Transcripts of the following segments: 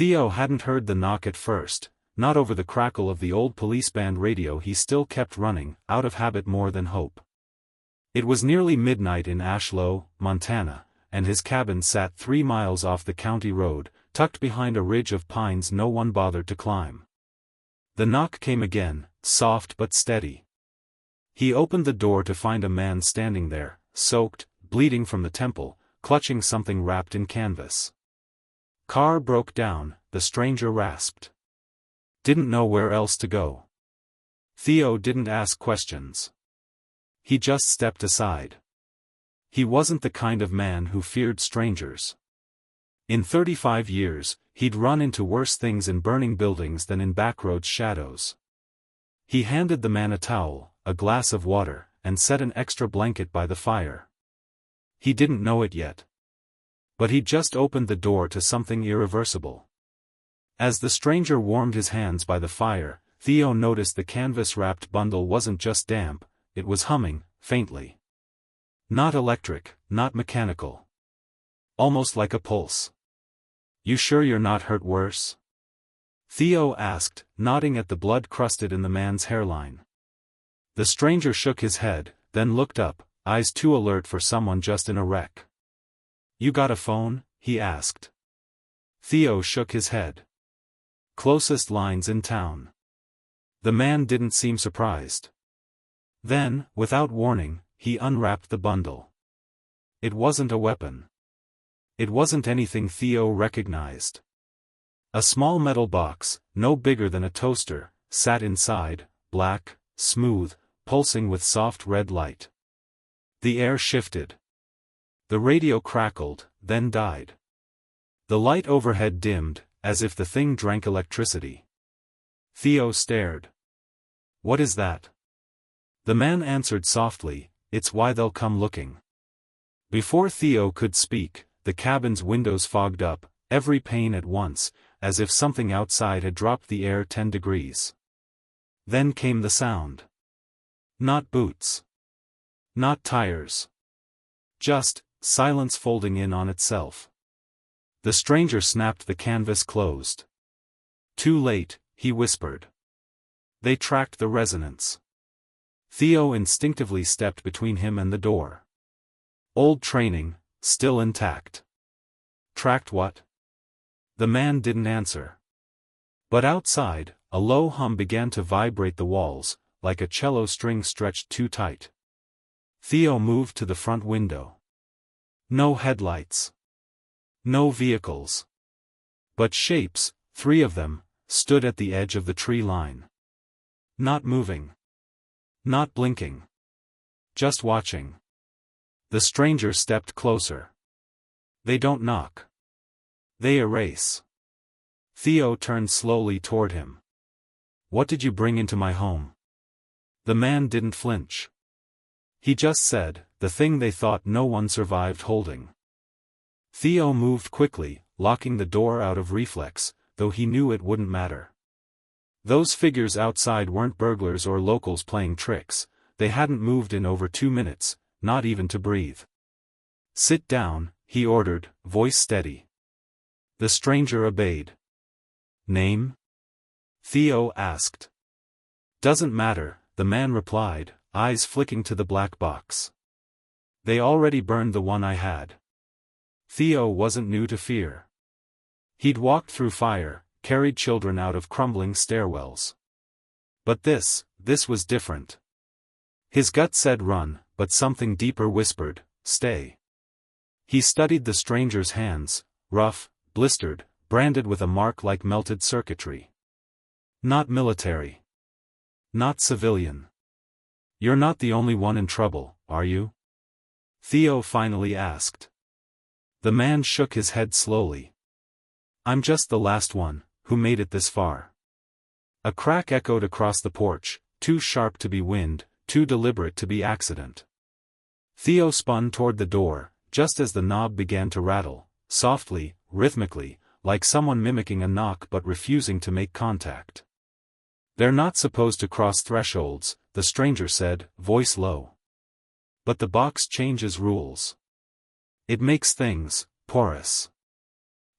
Theo hadn't heard the knock at first, not over the crackle of the old police band radio. He still kept running, out of habit more than hope. It was nearly midnight in Ashlow, Montana, and his cabin sat 3 miles off the county road, tucked behind a ridge of pines no one bothered to climb. The knock came again, soft but steady. He opened the door to find a man standing there, soaked, bleeding from the temple, clutching something wrapped in canvas. "Car broke down," the stranger rasped. "Didn't know where else to go." Theo didn't ask questions. He just stepped aside. He wasn't the kind of man who feared strangers. In 35 years, he'd run into worse things in burning buildings than in backroads shadows. He handed the man a towel, a glass of water, and set an extra blanket by the fire. He didn't know it yet. But he'd just opened the door to something irreversible. As the stranger warmed his hands by the fire, Theo noticed the canvas-wrapped bundle wasn't just damp, it was humming, faintly. Not electric, not mechanical. Almost like a pulse. "You sure you're not hurt worse?" Theo asked, nodding at the blood crusted in the man's hairline. The stranger shook his head, then looked up, eyes too alert for someone just in a wreck. "You got a phone?" he asked. Theo shook his head. "Closest lines in town." The man didn't seem surprised. Then, without warning, he unwrapped the bundle. It wasn't a weapon. It wasn't anything Theo recognized. A small metal box, no bigger than a toaster, sat inside, black, smooth, pulsing with soft red light. The air shifted. The radio crackled, then died. The light overhead dimmed, as if the thing drank electricity. Theo stared. "What is that?" The man answered softly, "It's why they'll come looking." Before Theo could speak, the cabin's windows fogged up, every pane at once, as if something outside had dropped the air 10 degrees. Then came the sound. Not boots. Not tires. Just silence folding in on itself. The stranger snapped the canvas closed. "Too late," he whispered. They tracked the resonance. Theo instinctively stepped between him and the door. Old training, still intact. "Tracked what?" The man didn't answer. But outside, a low hum began to vibrate the walls, like a cello string stretched too tight. Theo moved to the front window. No headlights. No vehicles. But shapes, 3 of them, stood at the edge of the tree line. Not moving. Not blinking. Just watching. The stranger stepped closer. "They don't knock. They erase." Theo turned slowly toward him. "What did you bring into my home?" The man didn't flinch. He just said, the thing they thought no one survived holding. Theo moved quickly, locking the door out of reflex, though he knew it wouldn't matter. Those figures outside weren't burglars or locals playing tricks, they hadn't moved in over 2 minutes, not even to breathe. "Sit down," he ordered, voice steady. The stranger obeyed. "Name?" Theo asked. "Doesn't matter," the man replied, eyes flicking to the black box. "They already burned the one I had." Theo wasn't new to fear. He'd walked through fire, carried children out of crumbling stairwells. But this was different. His gut said run, but something deeper whispered, stay. He studied the stranger's hands, rough, blistered, branded with a mark like melted circuitry. Not military. Not civilian. "You're not the only one in trouble, are you?" Theo finally asked. The man shook his head slowly. "I'm just the last one, who made it this far." A crack echoed across the porch, too sharp to be wind, too deliberate to be accident. Theo spun toward the door, just as the knob began to rattle, softly, rhythmically, like someone mimicking a knock but refusing to make contact. "They're not supposed to cross thresholds," the stranger said, voice low. "But the box changes rules. It makes things porous."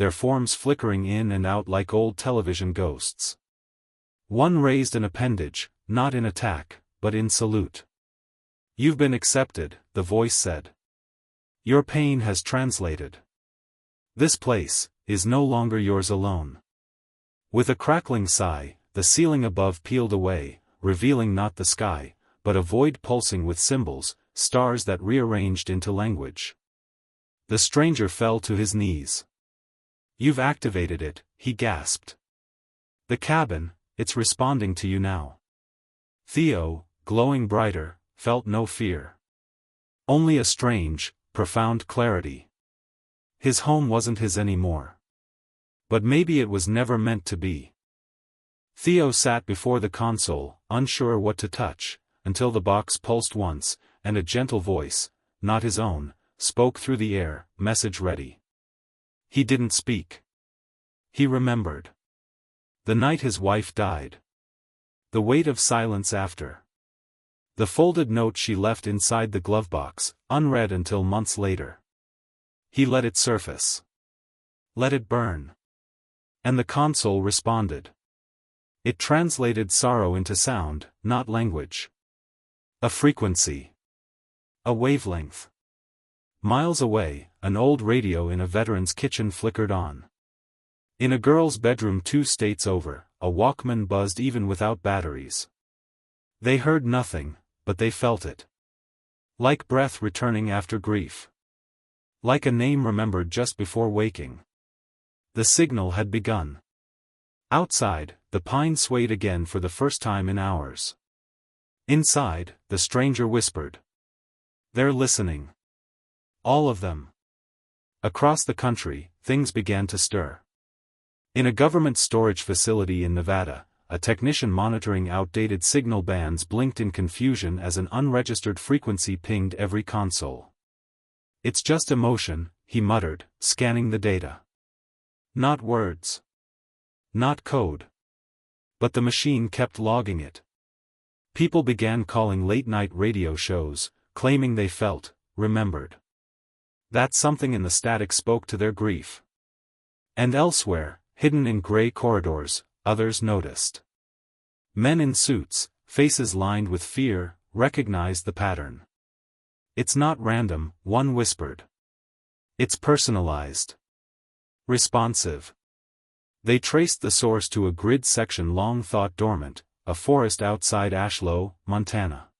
their forms flickering in and out like old television ghosts. One raised an appendage, not in attack, but in salute. "You've been accepted," the voice said. "Your pain has translated. This place is no longer yours alone." With a crackling sigh, the ceiling above peeled away, revealing not the sky, but a void pulsing with symbols, stars that rearranged into language. The stranger fell to his knees. "You've activated it," he gasped. "The cabin, it's responding to you now." Theo, glowing brighter, felt no fear. Only a strange, profound clarity. His home wasn't his anymore. But maybe it was never meant to be. Theo sat before the console, unsure what to touch, until the box pulsed once, and a gentle voice, not his own, spoke through the air, "Message ready." He didn't speak. He remembered. The night his wife died. The weight of silence after. The folded note she left inside the glove box, unread until months later. He let it surface. Let it burn. And the console responded. It translated sorrow into sound, not language. A frequency. A wavelength. Miles away, an old radio in a veteran's kitchen flickered on. In a girl's bedroom 2 states over, a Walkman buzzed even without batteries. They heard nothing, but they felt it. Like breath returning after grief. Like a name remembered just before waking. The signal had begun. Outside, the pine swayed again for the first time in hours. Inside, the stranger whispered. "They're listening. All of them." Across the country, things began to stir. In a government storage facility in Nevada, a technician monitoring outdated signal bands blinked in confusion as an unregistered frequency pinged every console. "It's just emotion," he muttered, scanning the data. Not words. Not code. But the machine kept logging it. People began calling late-night radio shows, claiming they felt, remembered. That something in the static spoke to their grief. And elsewhere, hidden in gray corridors, others noticed. Men in suits, faces lined with fear, recognized the pattern. "It's not random," one whispered. "It's personalized. Responsive." They traced the source to a grid section long thought dormant, a forest outside Ashlow, Montana.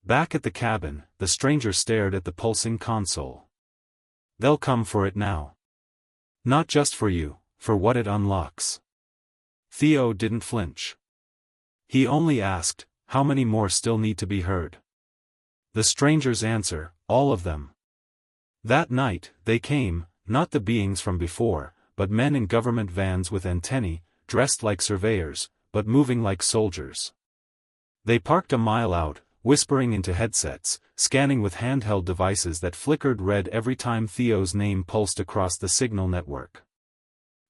Back at the cabin, the stranger stared at the pulsing console. "They'll come for it now. Not just for you, for what it unlocks." Theo didn't flinch. He only asked, "How many more still need to be heard?" The stranger's answer, "All of them." That night, they came, not the beings from before, but men in government vans with antennae, dressed like surveyors, but moving like soldiers. They parked a mile out, whispering into headsets, scanning with handheld devices that flickered red every time Theo's name pulsed across the signal network.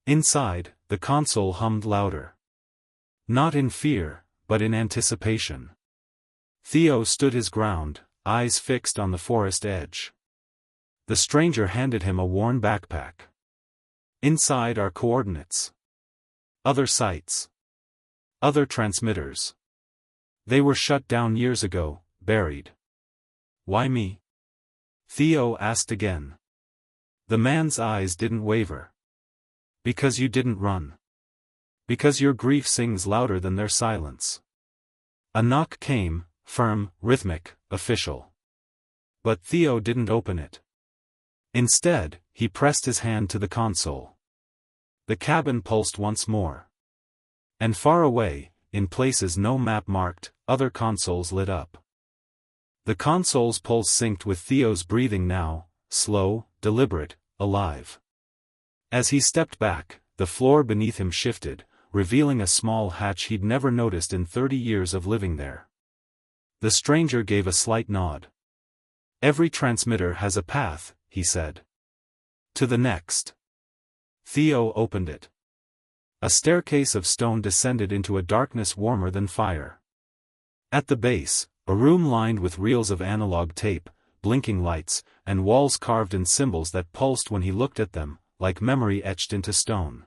Inside, the console hummed louder. Not in fear, but in anticipation. Theo stood his ground, eyes fixed on the forest edge. The stranger handed him a worn backpack. "Inside are coordinates. Other sites. Other transmitters. They were shut down years ago, buried." "Why me?" Theo asked again. The man's eyes didn't waver. "Because you didn't run. Because your grief sings louder than their silence." A knock came, firm, rhythmic, official. But Theo didn't open it. Instead, he pressed his hand to the console. The cabin pulsed once more. And far away, in places no map marked, other consoles lit up. The console's pulse synced with Theo's breathing now, slow, deliberate, alive. As he stepped back, the floor beneath him shifted, revealing a small hatch he'd never noticed in 30 years of living there. The stranger gave a slight nod. "Every transmitter has a path," he said. "To the next." Theo opened it. A staircase of stone descended into a darkness warmer than fire. At the base, a room lined with reels of analog tape, blinking lights, and walls carved in symbols that pulsed when he looked at them, like memory etched into stone.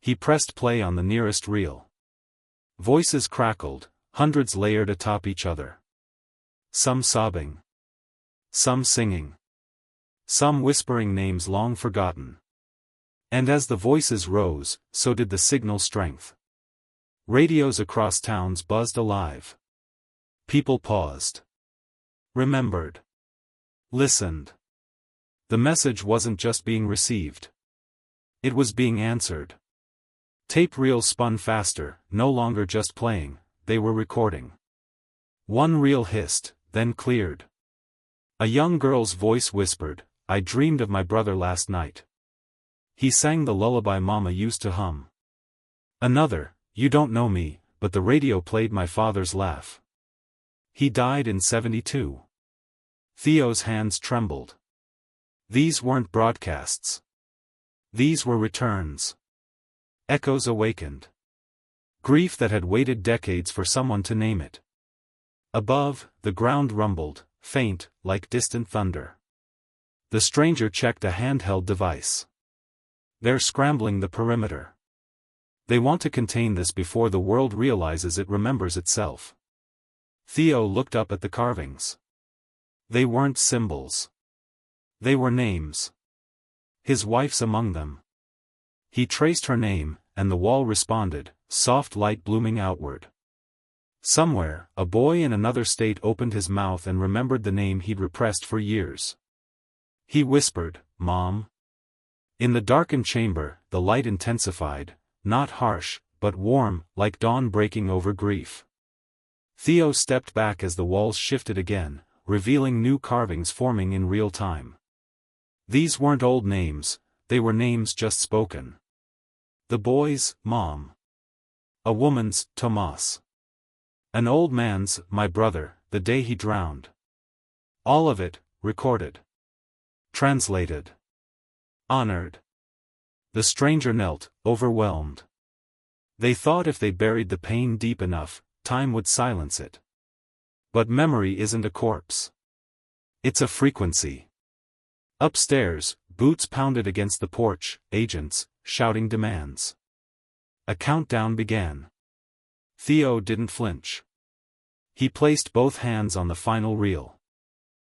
He pressed play on the nearest reel. Voices crackled, hundreds layered atop each other. Some sobbing. Some singing. Some whispering names long forgotten. And as the voices rose, so did the signal strength. Radios across towns buzzed alive. People paused. Remembered. Listened. The message wasn't just being received. It was being answered. Tape reels spun faster, no longer just playing, they were recording. One reel hissed, then cleared. A young girl's voice whispered, "I dreamed of my brother last night. He sang the lullaby Mama used to hum." Another, "You don't know me, but the radio played my father's laugh. He died in '72. Theo's hands trembled. These weren't broadcasts. These were returns. Echoes awakened. Grief that had waited decades for someone to name it. Above, the ground rumbled, faint, like distant thunder. The stranger checked a handheld device. They're scrambling the perimeter. They want to contain this before the world realizes it remembers itself. Theo looked up at the carvings. They weren't symbols. They were names. His wife's among them. He traced her name, and the wall responded, soft light blooming outward. Somewhere, a boy in another state opened his mouth and remembered the name he'd repressed for years. He whispered, "Mom." In the darkened chamber, the light intensified, not harsh, but warm, like dawn breaking over grief. Theo stepped back as the walls shifted again, revealing new carvings forming in real time. These weren't old names, they were names just spoken. The boy's, Mom. A woman's, Tomas. An old man's, my brother, the day he drowned. All of it, recorded. Translated. Honored. The stranger knelt, overwhelmed. They thought if they buried the pain deep enough, time would silence it. But memory isn't a corpse. It's a frequency. Upstairs, boots pounded against the porch, agents, shouting demands. A countdown began. Theo didn't flinch. He placed both hands on the final reel.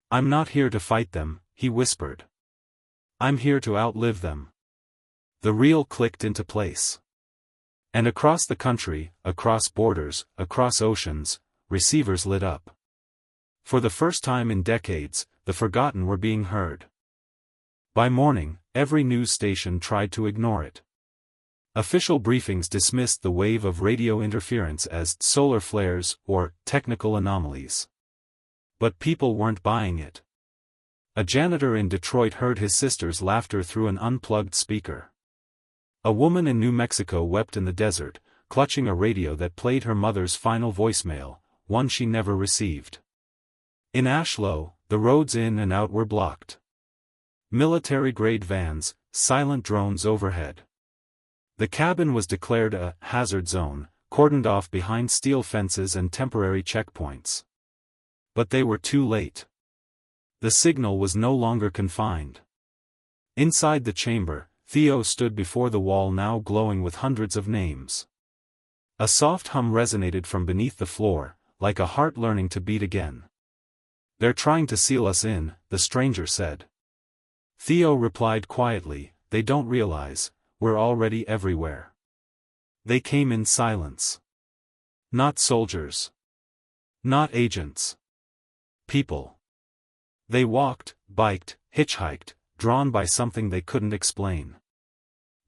"I'm not here to fight them," he whispered. "I'm here to outlive them." The reel clicked into place. And across the country, across borders, across oceans, receivers lit up. For the first time in decades, the forgotten were being heard. By morning, every news station tried to ignore it. Official briefings dismissed the wave of radio interference as solar flares or technical anomalies. But people weren't buying it. A janitor in Detroit heard his sister's laughter through an unplugged speaker. A woman in New Mexico wept in the desert, clutching a radio that played her mother's final voicemail, one she never received. In Ashlow, the roads in and out were blocked. Military-grade vans, silent drones overhead. The cabin was declared a hazard zone, cordoned off behind steel fences and temporary checkpoints. But they were too late. The signal was no longer confined. Inside the chamber, Theo stood before the wall now glowing with hundreds of names. A soft hum resonated from beneath the floor, like a heart learning to beat again. "They're trying to seal us in," the stranger said. Theo replied quietly, "They don't realize, we're already everywhere." They came in silence. Not soldiers. Not agents. People. They walked, biked, hitchhiked, drawn by something they couldn't explain.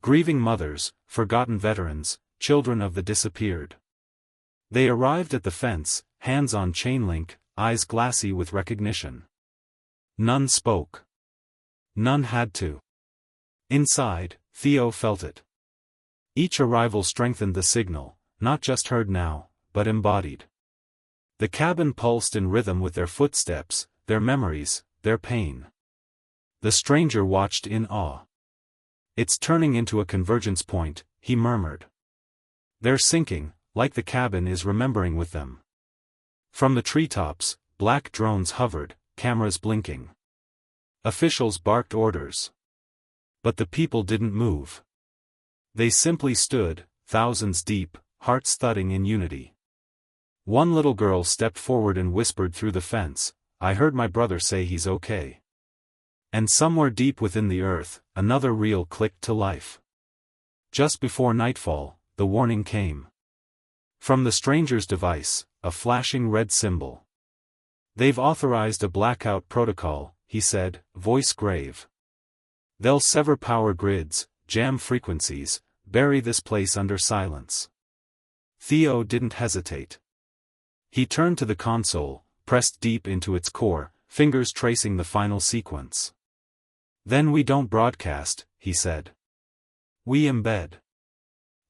Grieving mothers, forgotten veterans, children of the disappeared. They arrived at the fence, hands on chain link, eyes glassy with recognition. None spoke. None had to. Inside, Theo felt it. Each arrival strengthened the signal, not just heard now, but embodied. The cabin pulsed in rhythm with their footsteps, their memories, their pain. The stranger watched in awe. "It's turning into a convergence point," he murmured. "They're sinking, like the cabin is remembering with them." From the treetops, black drones hovered, cameras blinking. Officials barked orders. But the people didn't move. They simply stood, thousands deep, hearts thudding in unity. One little girl stepped forward and whispered through the fence, "I heard my brother say he's okay." And somewhere deep within the earth, another reel clicked to life. Just before nightfall, the warning came. From the stranger's device, a flashing red symbol. "They've authorized a blackout protocol," he said, voice grave. "They'll sever power grids, jam frequencies, bury this place under silence." Theo didn't hesitate. He turned to the console, pressed deep into its core, fingers tracing the final sequence. "Then we don't broadcast," he said. "We embed."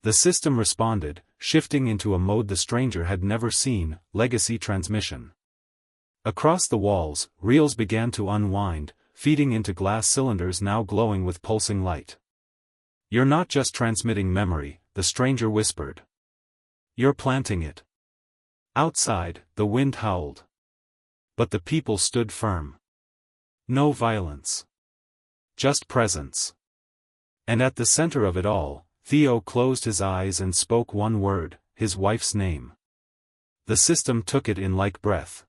The system responded, shifting into a mode the stranger had never seen, legacy transmission. Across the walls, reels began to unwind, feeding into glass cylinders now glowing with pulsing light. "You're not just transmitting memory," the stranger whispered. "You're planting it." Outside, the wind howled. But the people stood firm. No violence. Just presence. And at the center of it all, Theo closed his eyes and spoke one word, his wife's name. The system took it in like breath.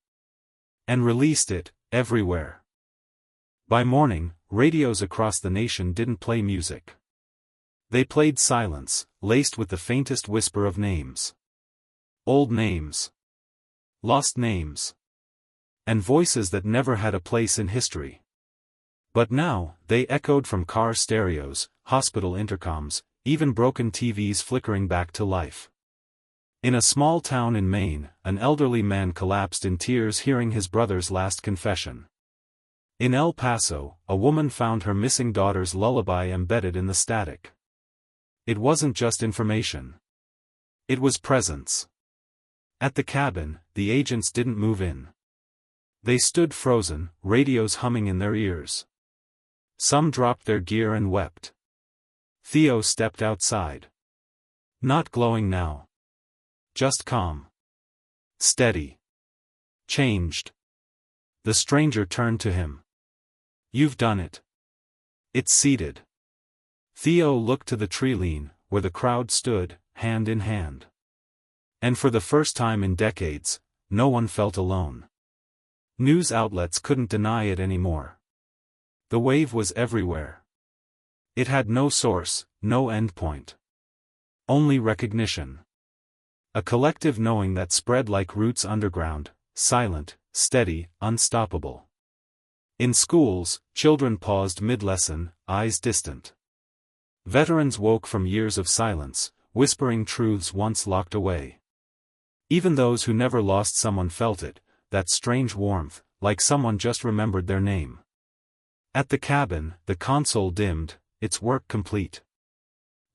And released it, everywhere. By morning, radios across the nation didn't play music. They played silence, laced with the faintest whisper of names. Old names. Lost names. And voices that never had a place in history. But now, they echoed from car stereos, hospital intercoms, even broken TVs flickering back to life. In a small town in Maine, an elderly man collapsed in tears hearing his brother's last confession. In El Paso, a woman found her missing daughter's lullaby embedded in the static. It wasn't just information. It was presence. At the cabin, the agents didn't move in. They stood frozen, radios humming in their ears. Some dropped their gear and wept. Theo stepped outside. Not glowing now. Just calm. Steady. Changed. The stranger turned to him. "You've done it. It's seated." Theo looked to the tree-line, where the crowd stood, hand in hand. And for the first time in decades, no one felt alone. News outlets couldn't deny it anymore. The wave was everywhere. It had no source, no endpoint. Only recognition. A collective knowing that spread like roots underground, silent, steady, unstoppable. In schools, children paused mid-lesson, eyes distant. Veterans woke from years of silence, whispering truths once locked away. Even those who never lost someone felt it, that strange warmth, like someone just remembered their name. At the cabin, the console dimmed, its work complete.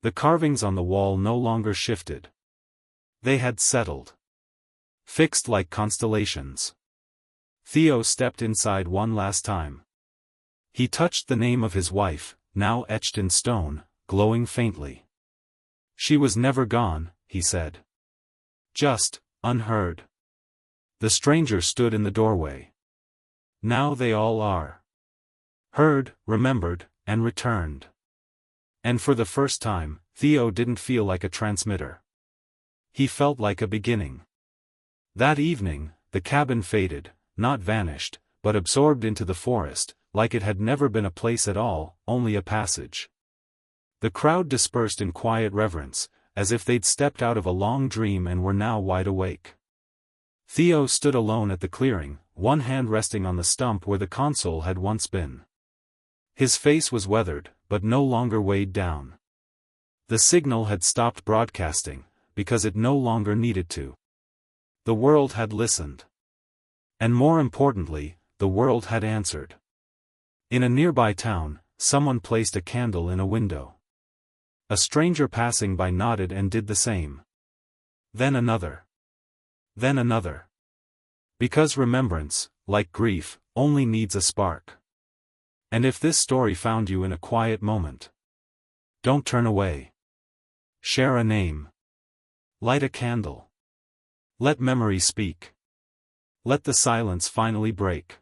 The carvings on the wall no longer shifted. They had settled. Fixed like constellations. Theo stepped inside one last time. He touched the name of his wife, now etched in stone, glowing faintly. "She was never gone," he said. "Just, unheard." The stranger stood in the doorway. "Now they all are. Heard, remembered, and returned." And for the first time, Theo didn't feel like a transmitter. He felt like a beginning. That evening, the cabin faded, not vanished, but absorbed into the forest, like it had never been a place at all, only a passage. The crowd dispersed in quiet reverence, as if they'd stepped out of a long dream and were now wide awake. Theo stood alone at the clearing, one hand resting on the stump where the console had once been. His face was weathered, but no longer weighed down. The signal had stopped broadcasting, because it no longer needed to. The world had listened. And more importantly, the world had answered. In a nearby town, someone placed a candle in a window. A stranger passing by nodded and did the same. Then another. Then another. Because remembrance, like grief, only needs a spark. And if this story found you in a quiet moment, don't turn away. Share a name. Light a candle. Let memory speak. Let the silence finally break.